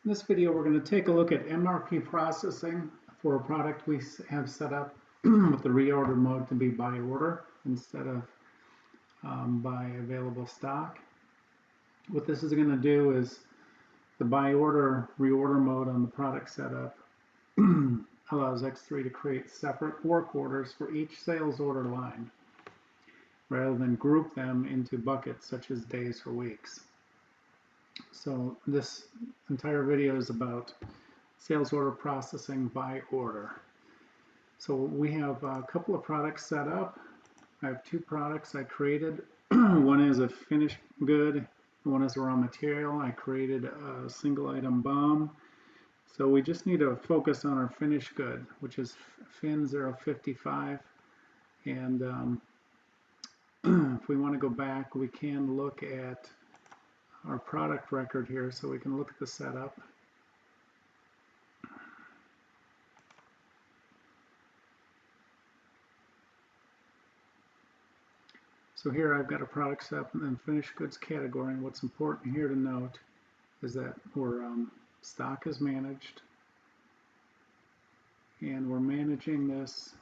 In this video, we're going to take a look at MRP processing for a product we have set up with the reorder mode to be by order instead of by available stock. What this is going to do is the by order reorder mode on the product setup allows X3 to create separate work orders for each sales order line rather than group them into buckets such as days or weeks. So this entire video is about sales order processing by order. So we have a couple of products set up. I have two products I created. One is a finished good, one is a raw material. I created a single item BOM. So we just need to focus on our finished good, which is FIN 055. And if we want to go back, we can look at our product record here so we can look at the setup. So here I've got a product setup and finished goods category, and what's important here to note is that we're stock is managed, and we're managing this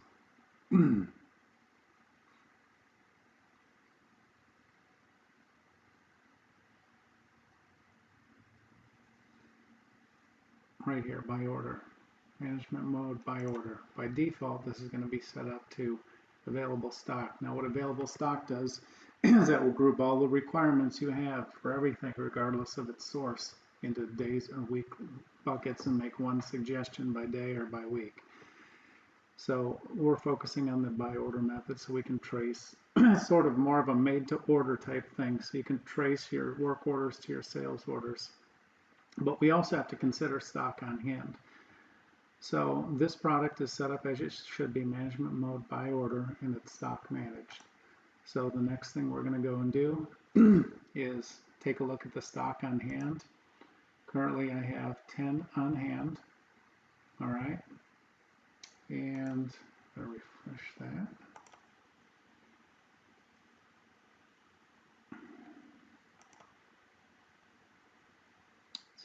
right here, by order. Management mode, by order. By default, this is going to be set up to available stock. Now what available stock does is that will group all the requirements you have for everything, regardless of its source, into days or week buckets and make one suggestion by day or by week. So we're focusing on the by order method so we can trace sort of more of a made to order type thing. So you can trace your work orders to your sales orders. But we also have to consider stock on hand. So this product is set up as it should be, management mode by order, and it's stock managed. So the next thing we're going to go and do is take a look at the stock on hand. Currently I have 10 on hand. All right. And I'll refresh that.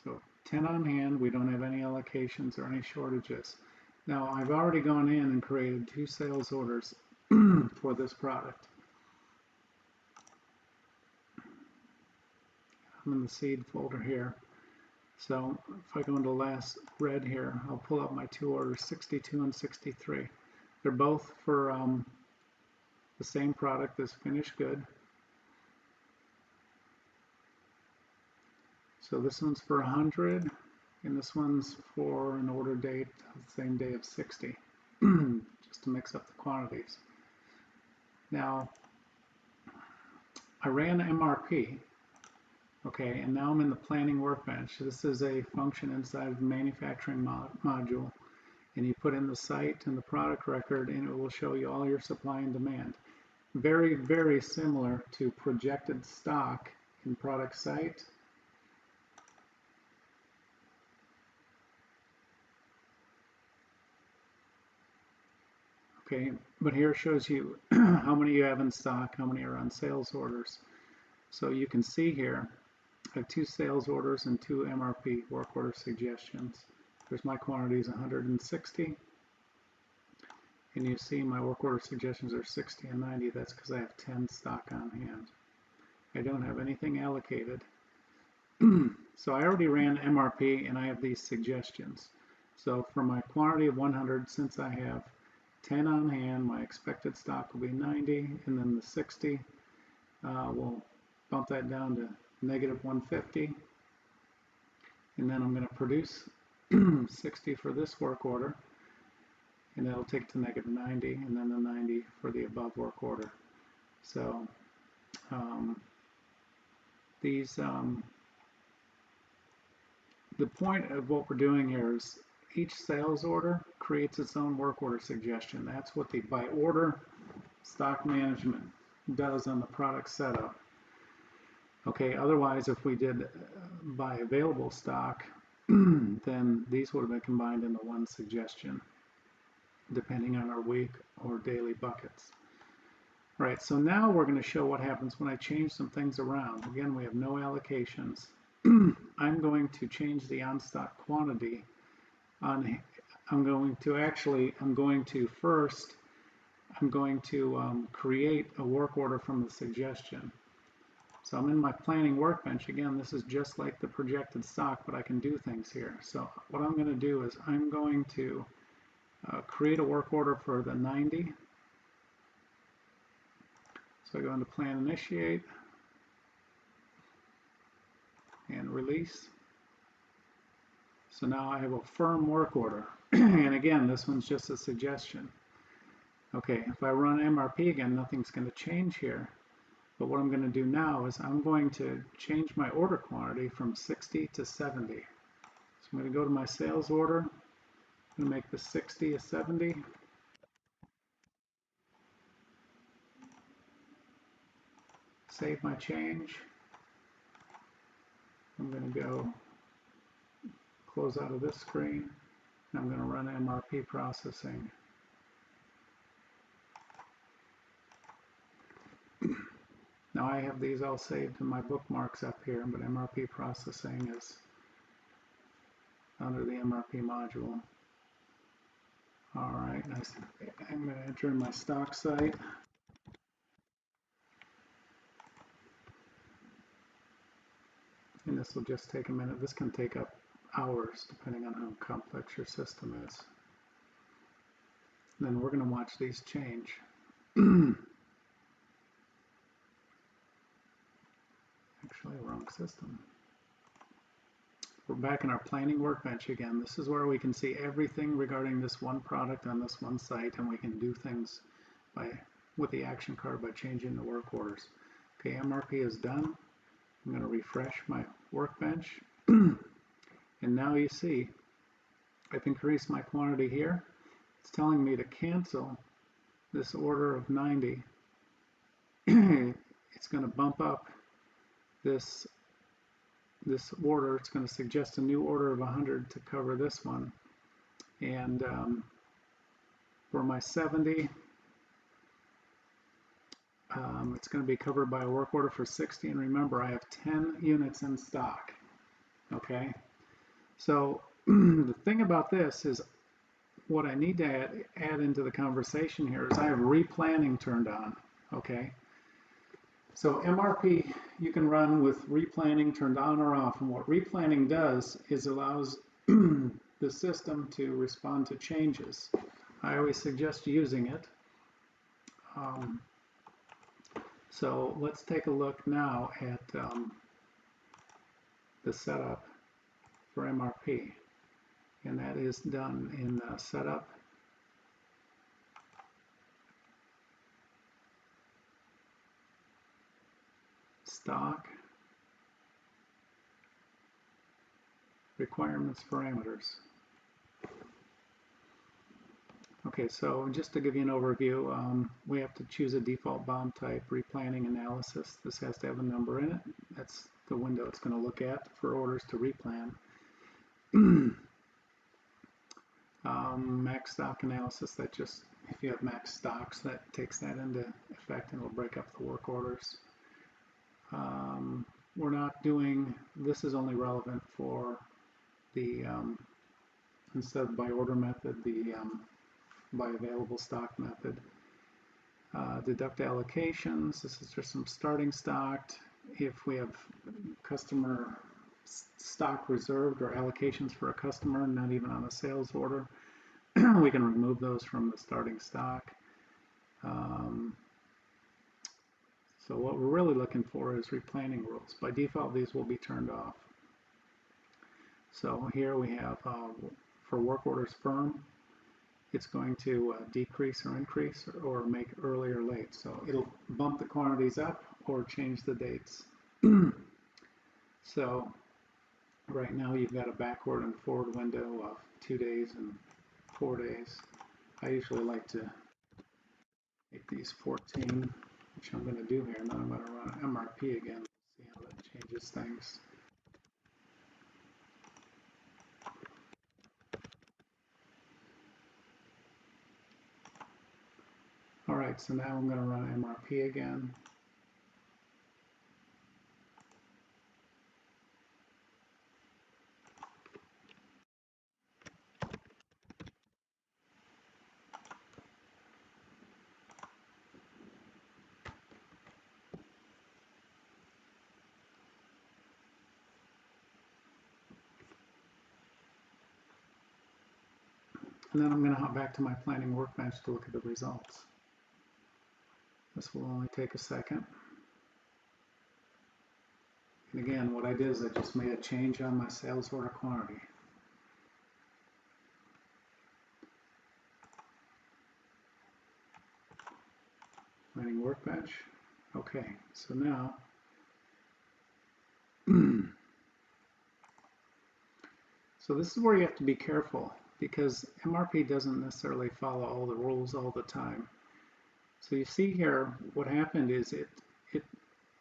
So 10 on hand, we don't have any allocations or any shortages. Now I've already gone in and created two sales orders for this product. I'm in the seed folder here. So if I go into last red here, I'll pull up my two orders, 62 and 63. They're both for the same product, this finished good. So this one's for 100, and this one's for an order date of the same day of 60, just to mix up the quantities. Now, I ran MRP, okay, and now I'm in the planning workbench. This is a function inside of the manufacturing module, and you put in the site and the product record, and it will show you all your supply and demand. Very, very similar to projected stock in product site. Okay, but here it shows you how many you have in stock, how many are on sales orders. So you can see here, I have two sales orders and two MRP work order suggestions. There's my quantities 160, and you see my work order suggestions are 60 and 90. That's because I have 10 stock on hand. I don't have anything allocated. So I already ran MRP and I have these suggestions. So for my quantity of 100, since I have 10 on hand, my expected stock will be 90, and then the 60 we'll bump that down to negative 150, and then I'm going to produce 60 for this work order, and that'll take to negative 90, and then the 90 for the above work order. So the point of what we're doing here is each sales order creates its own work order suggestion. That's what the by order stock management does on the product setup. Okay, otherwise if we did by available stock, then these would have been combined into one suggestion, depending on our week or daily buckets. Right, so now we're going to show what happens when I change some things around. Again, we have no allocations. I'm going to change the on-stock quantity on, I'm going to first, I'm going to create a work order from the suggestion. So I'm in my planning workbench. Again, this is just like the projected stock, but I can do things here. So what I'm going to do is I'm going to create a work order for the 90. So I go into Plan Initiate and Release. So now I have a firm work order. And again, this one's just a suggestion. Okay, if I run MRP again, nothing's going to change here. But what I'm going to do now is I'm going to change my order quantity from 60 to 70. So I'm going to go to my sales order. I'm going to make the 60 a 70. Save my change. I'm going to go close out of this screen. And I'm going to run MRP processing. Now I have these all saved in my bookmarks up here, but MRP processing is under the MRP module. All right, I'm going to enter in my stock site. And this will just take a minute. This can take up hours depending on how complex your system is. Then we're going to watch these change. Actually, wrong system. We're back in our planning workbench again. This is where we can see everything regarding this one product on this one site, and we can do things with the action card by changing the work orders. Okay, MRP is done. I'm going to refresh my workbench. And now you see I've increased my quantity here. It's telling me to cancel this order of 90. It's going to bump up this order. It's going to suggest a new order of 100 to cover this one. And for my 70, it's going to be covered by a work order for 60. And remember, I have 10 units in stock. Okay, so the thing about this is what I need to add into the conversation here is I have replanning turned on. Okay, so MRP you can run with replanning turned on or off, and what replanning does is allows the system to respond to changes. I always suggest using it. So let's take a look now at the setup for MRP, and that is done in setup, stock, requirements, parameters. Okay, so just to give you an overview, we have to choose a default BOM type, replanning analysis. This has to have a number in it. That's the window it's going to look at for orders to replan. Max stock analysis, that just, if you have max stocks, that takes that into effect and will break up the work orders. We're not doing, this is only relevant for the, instead of by order method, the by available stock method. Deduct allocations, this is just some starting stock. If we have customer stock reserved or allocations for a customer, not even on a sales order, we can remove those from the starting stock. So what we're really looking for is replanning rules. By default, these will be turned off. So here we have for work orders firm, it's going to decrease or increase or make early or late. So it'll bump the quantities up or change the dates. So right now you've got a backward and forward window of 2 days and 4 days. I usually like to make these 14, which I'm going to do here, and then I'm going to run an MRP again, see how that changes things. All right, so now I'm going to run MRP again. And then I'm going to hop back to my planning workbench to look at the results. This will only take a second. And again, what I did is I just made a change on my sales order quantity. Planning workbench. Okay, so now so this is where you have to be careful, because MRP doesn't necessarily follow all the rules all the time. So you see here, what happened is it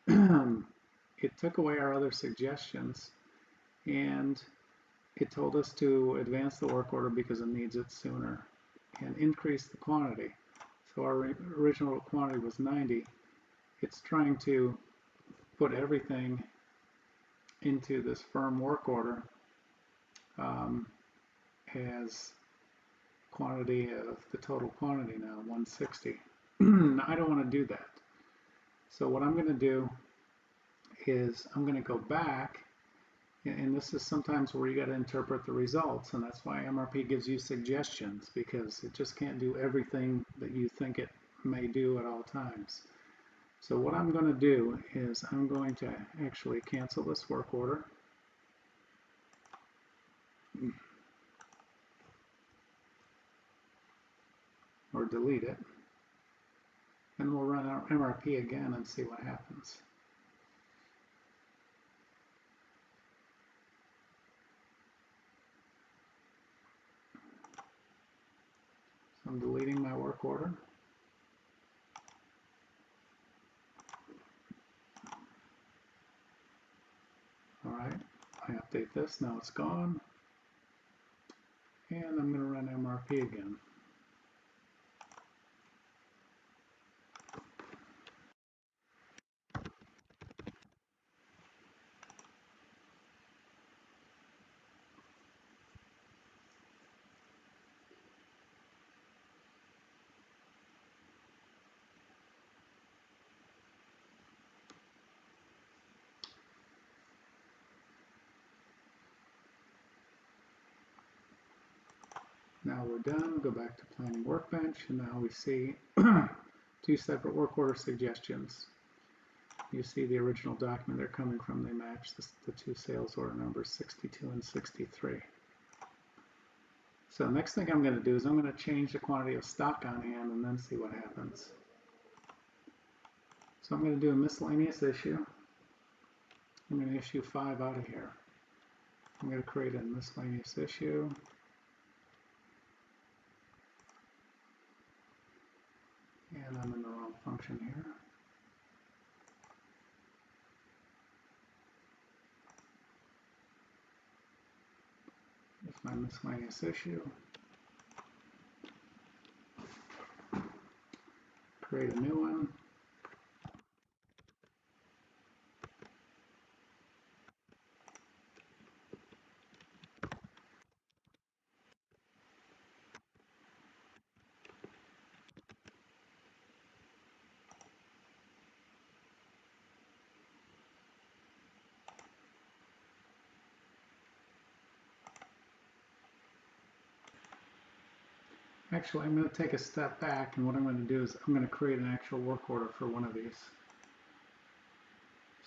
it took away our other suggestions, and it told us to advance the work order because it needs it sooner and increase the quantity. So our original quantity was 90. It's trying to put everything into this firm work order as quantity of the total quantity now, 160. I don't want to do that. So what I'm going to do is I'm going to go back, and this is sometimes where you got to interpret the results, and that's why MRP gives you suggestions, because it just can't do everything that you think it may do at all times. So what I'm going to do is I'm going to actually cancel this work order. Or delete it, and we'll run our MRP again and see what happens. So I'm deleting my work order. All right, I update this, now it's gone, and I'm going to run MRP again. Now we're done, go back to planning workbench, and now we see two separate work order suggestions. You see the original document they're coming from, they match the two sales order numbers, 62 and 63. So next thing I'm going to do is I'm going to change the quantity of stock on hand and then see what happens. So I'm going to do a miscellaneous issue. I'm going to issue 5 out of here. I'm going to create a miscellaneous issue. And I'm in the wrong function here. Here's my miscellaneous issue. Create a new one. Actually, I'm going to take a step back, and what I'm going to do is I'm going to create an actual work order for one of these.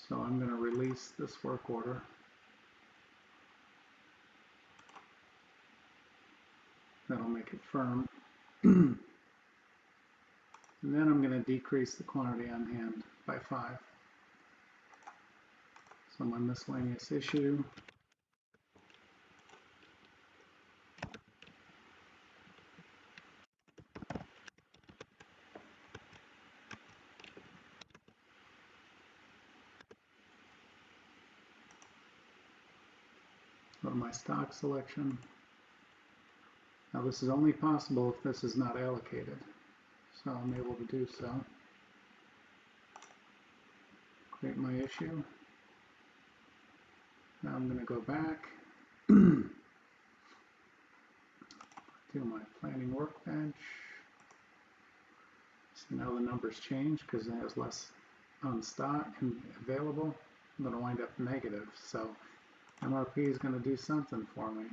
So I'm going to release this work order. That'll make it firm. And then I'm going to decrease the quantity on hand by 5. So my miscellaneous issue. Go to my stock selection. Now this is only possible if this is not allocated. So I'm able to do so. Create my issue. Now I'm going to go back to my planning workbench. See, now the numbers change because it has less on stock and available. I'm going to wind up negative. So MRP is going to do something for me.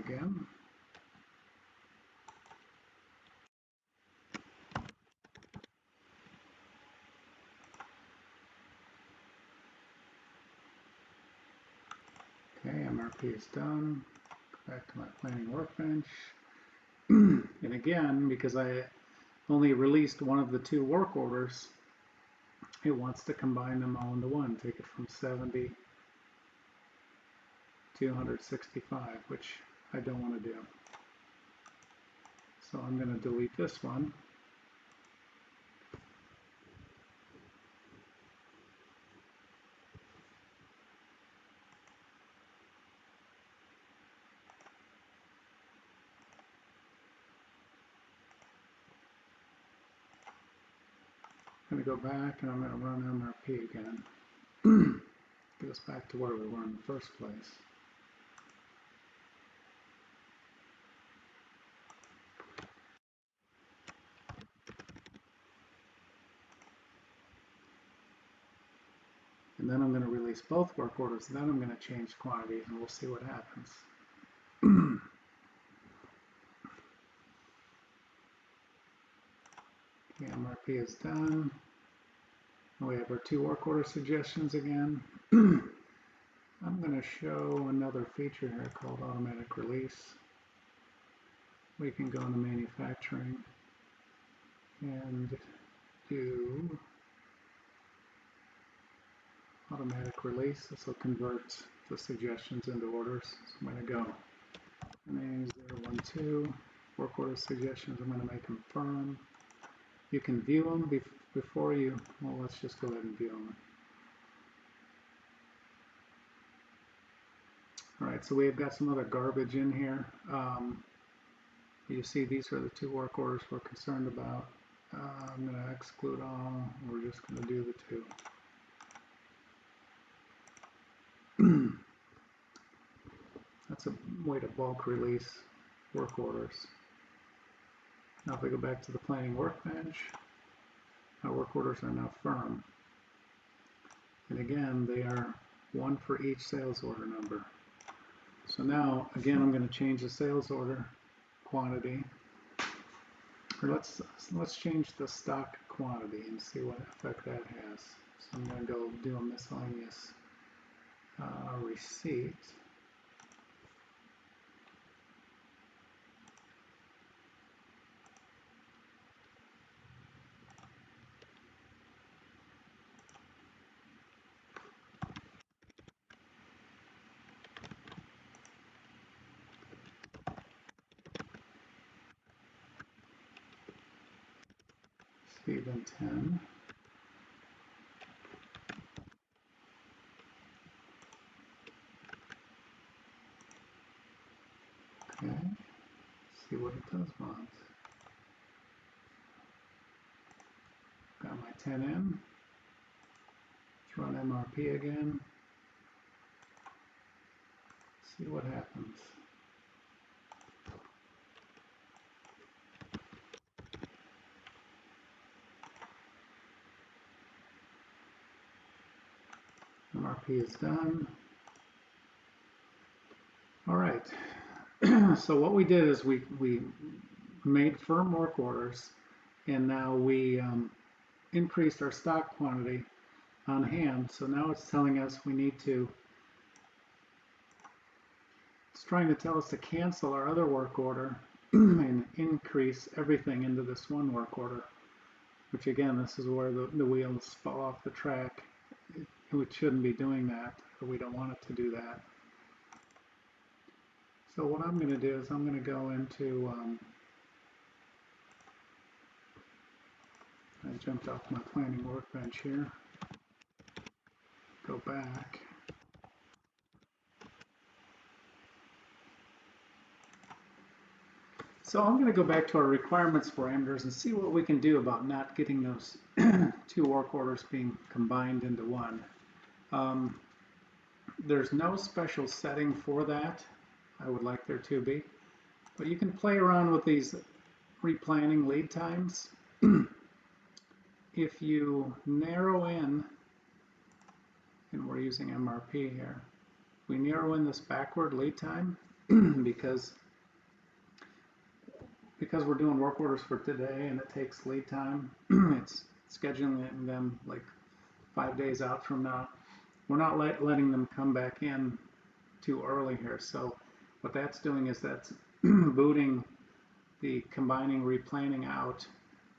again. Okay, MRP is done. Go back to my planning workbench. And again, because I only released one of the two work orders, it wants to combine them all into one, take it from 70 to 165, which I don't want to do. So I'm going to delete this one. I'm going to go back and I'm going to run MRP again. Get us back to where we were in the first place. And then I'm going to release both work orders, and then I'm going to change quantities, and we'll see what happens. Okay, MRP is done. We have our two work order suggestions again. I'm going to show another feature here called automatic release. We can go into manufacturing and do automatic release. This will convert the suggestions into orders. So I'm going to go MA012, work order suggestions. I'm going to make them firm. You can view them before you, well, let's just go ahead and view them. All right, so we've got some other garbage in here. You see, these are the two work orders we're concerned about. I'm going to exclude all. We're just going to do the two. That's a way to bulk release work orders. Now if we go back to the planning workbench, our work orders are now firm. And again, they are one for each sales order number. So now, again, I'm going to change the sales order quantity. Or let's change the stock quantity and see what effect that has. So I'm going to go do a miscellaneous receipt. Even 10. Okay, see what it does want. Got my 10M. Let's run MRP again. See what happens. MRP is done. All right. So what we did is we made firm work orders, and now we increased our stock quantity on hand. So now it's telling us we need to, it's trying to tell us to cancel our other work order and increase everything into this one work order, which again, this is where the wheels fall off the track. We shouldn't be doing that, or we don't want it to do that. So what I'm going to do is I'm going to go into, I jumped off my planning workbench here, go back. So I'm going to go back to our requirements parameters and see what we can do about not getting those two work orders being combined into one. There's no special setting for that. I would like there to be, but you can play around with these replanning lead times. If you narrow in, and we're using MRP here, we narrow in this backward lead time, because we're doing work orders for today and it takes lead time. It's scheduling them like 5 days out from now. We're not letting them come back in too early here. So what that's doing is that's booting the combining replanning out,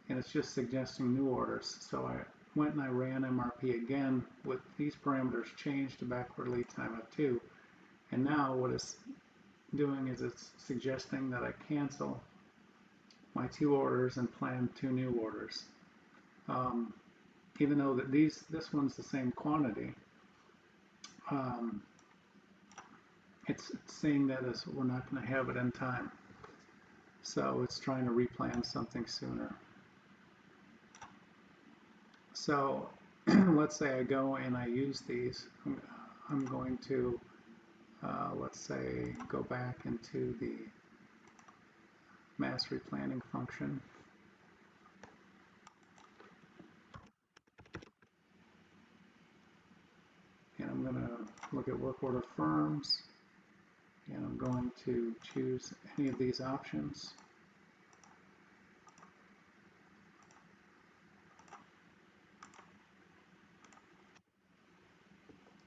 and it's just suggesting new orders. So I went and I ran MRP again with these parameters changed to backward lead time of 2. And now what it's doing is it's suggesting that I cancel my 2 orders and plan 2 new orders. Even though that this one's the same quantity, it's saying that we're not going to have it in time. So it's trying to replan something sooner. So let's say I go and I use these. I'm going to, let's say, go back into the mass replanning function. And I'm going to look at work order firms. And I'm going to choose any of these options.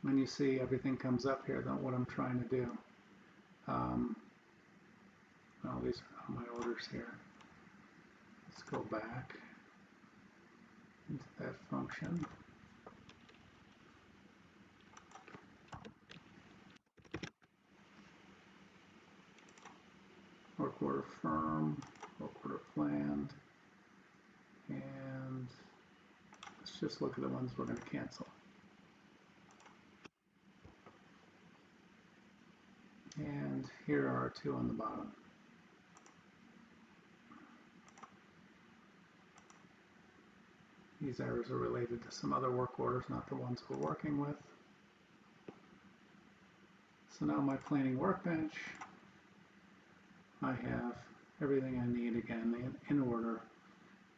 When you see everything comes up here, that's what I'm trying to do. Well, these are all my orders here. Let's go back into that function. Work order firm, work order planned, and let's just look at the ones we're going to cancel. And here are 2 on the bottom. These errors are related to some other work orders, not the ones we're working with. So now my planning workbench, I have everything I need again in order,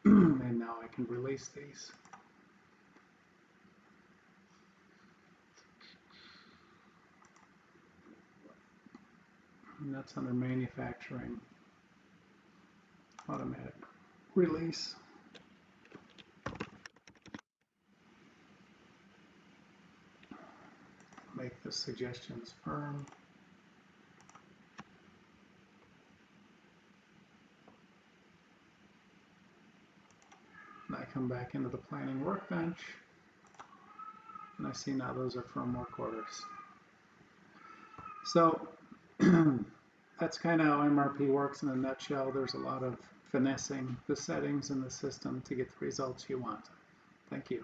and now I can release these. And that's under manufacturing, automatic release. Make the suggestions firm. And I come back into the planning workbench, and I see now those are firm work orders. So that's kind of how MRP works in a nutshell. There's a lot of finessing the settings in the system to get the results you want. Thank you.